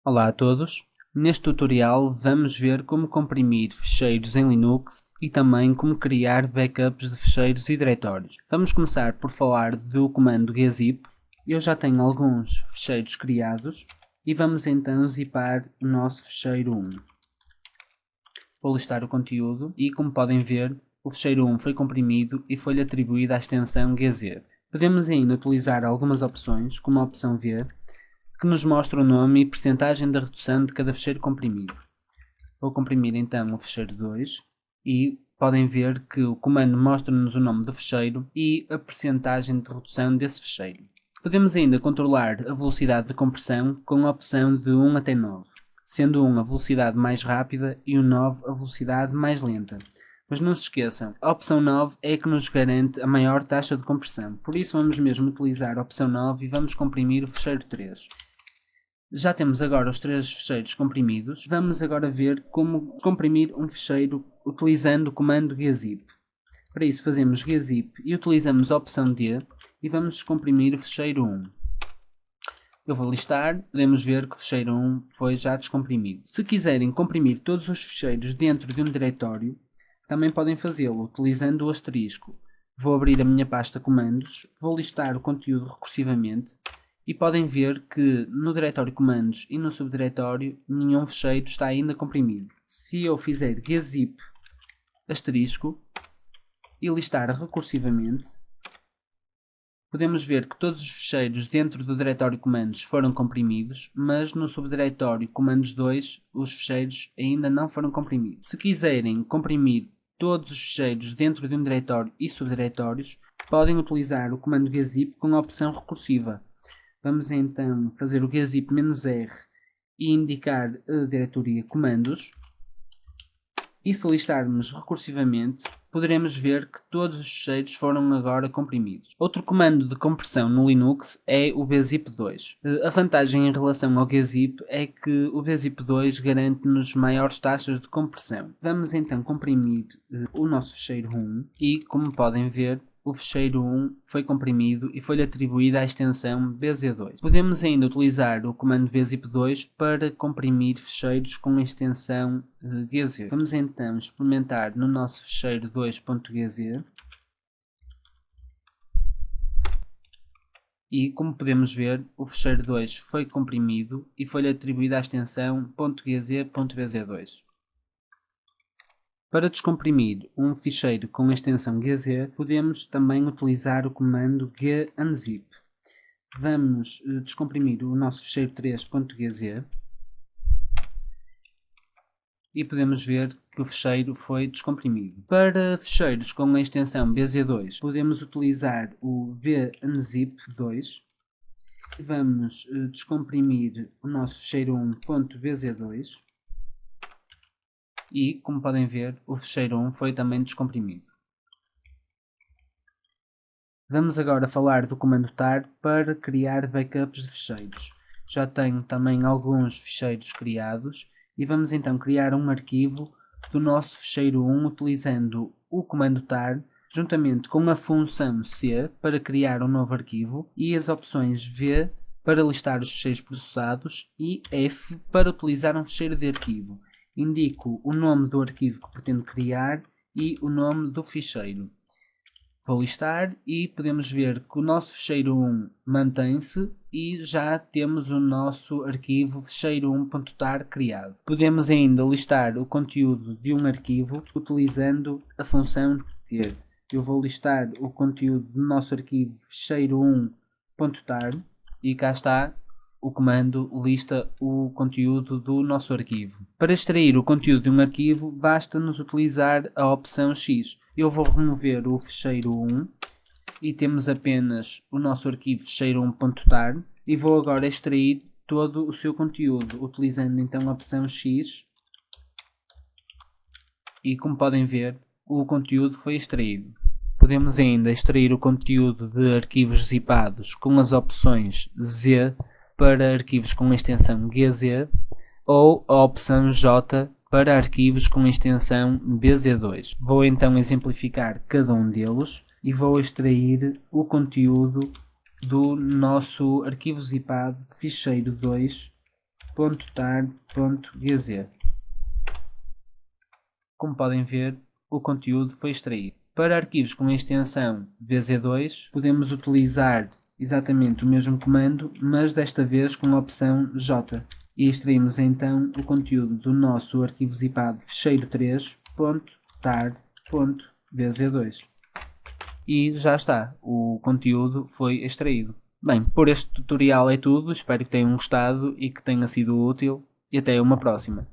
Olá a todos. Neste tutorial vamos ver como comprimir ficheiros em Linux e também como criar backups de ficheiros e diretórios. Vamos começar por falar do comando gzip. Eu já tenho alguns ficheiros criados e vamos então zipar o nosso ficheiro 1. Vou listar o conteúdo e, como podem ver, o ficheiro 1 foi comprimido e foi-lhe atribuída a extensão gz. Podemos ainda utilizar algumas opções, como a opção V, que nos mostra o nome e percentagem da redução de cada ficheiro comprimido. Vou comprimir então o ficheiro 2 e podem ver que o comando mostra-nos o nome do ficheiro e a percentagem de redução desse ficheiro. Podemos ainda controlar a velocidade de compressão com a opção de 1 até 9, sendo 1 a velocidade mais rápida e o 9 a velocidade mais lenta. Mas não se esqueçam, a opção 9 é a que nos garante a maior taxa de compressão, por isso vamos mesmo utilizar a opção 9 e vamos comprimir o ficheiro 3. Já temos agora os três ficheiros comprimidos. Vamos agora ver como comprimir um ficheiro utilizando o comando gzip. Para isso fazemos gzip e utilizamos a opção D e vamos descomprimir o ficheiro 1. Eu vou listar, podemos ver que o ficheiro 1 foi já descomprimido. Se quiserem comprimir todos os ficheiros dentro de um diretório, também podem fazê-lo utilizando o asterisco. Vou abrir a minha pasta comandos, vou listar o conteúdo recursivamente e podem ver que no diretório comandos e no subdiretório nenhum ficheiro está ainda comprimido. Se eu fizer gzip asterisco e listar recursivamente, podemos ver que todos os ficheiros dentro do diretório comandos foram comprimidos, mas no subdiretório comandos 2 os ficheiros ainda não foram comprimidos. Se quiserem comprimir todos os ficheiros dentro de um diretório e subdiretórios, podem utilizar o comando gzip com a opção recursiva. Vamos então fazer o gzip-r e indicar a diretoria comandos. E se listarmos recursivamente, poderemos ver que todos os ficheiros foram agora comprimidos. Outro comando de compressão no Linux é o bzip2. A vantagem em relação ao gzip é que o bzip2 garante-nos maiores taxas de compressão. Vamos então comprimir o nosso ficheiro 1 e, como podem ver, o ficheiro 1 foi comprimido e foi-lhe atribuída a extensão bz2. Podemos ainda utilizar o comando bzip2 para comprimir ficheiros com a extensão gz. Vamos então experimentar no nosso ficheiro 2.gz e, como podemos ver, o ficheiro 2 foi comprimido e foi-lhe atribuída a extensão .gz.bz2. Para descomprimir um ficheiro com a extensão gz, podemos também utilizar o comando gunzip. Vamos descomprimir o nosso ficheiro 3.gz e podemos ver que o ficheiro foi descomprimido. Para ficheiros com a extensão bz2, podemos utilizar o bunzip2 e vamos descomprimir o nosso ficheiro 1.bz2. E, como podem ver, o ficheiro 1 foi também descomprimido. Vamos agora falar do comando tar para criar backups de ficheiros. Já tenho também alguns ficheiros criados e vamos então criar um arquivo do nosso ficheiro 1 utilizando o comando tar juntamente com a função C para criar um novo arquivo e as opções V para listar os ficheiros processados e F para utilizar um ficheiro de arquivo. Indico o nome do arquivo que pretendo criar e o nome do ficheiro. Vou listar e podemos ver que o nosso ficheiro 1 mantém-se e já temos o nosso arquivo ficheiro1.tar criado. Podemos ainda listar o conteúdo de um arquivo utilizando a função ter. Eu vou listar o conteúdo do nosso arquivo ficheiro1.tar e cá está. O comando lista o conteúdo do nosso arquivo. Para extrair o conteúdo de um arquivo, basta-nos utilizar a opção X. Eu vou remover o ficheiro 1 e temos apenas o nosso arquivo ficheiro1.tar e vou agora extrair todo o seu conteúdo, utilizando então a opção X e, como podem ver, o conteúdo foi extraído. Podemos ainda extrair o conteúdo de arquivos zipados com as opções Z para arquivos com extensão gz ou a opção J para arquivos com extensão bz2. Vou então exemplificar cada um deles e vou extrair o conteúdo do nosso arquivo zipado ficheiro 2 .tar.gz. Como podem ver, o conteúdo foi extraído. Para arquivos com a extensão VZ2, podemos utilizar exatamente o mesmo comando, mas desta vez com a opção J. E extraímos então o conteúdo do nosso arquivo zipado fecheiro3.tar.vz2. E já está, o conteúdo foi extraído. Bem, por este tutorial é tudo, espero que tenham gostado e que tenha sido útil, e até uma próxima.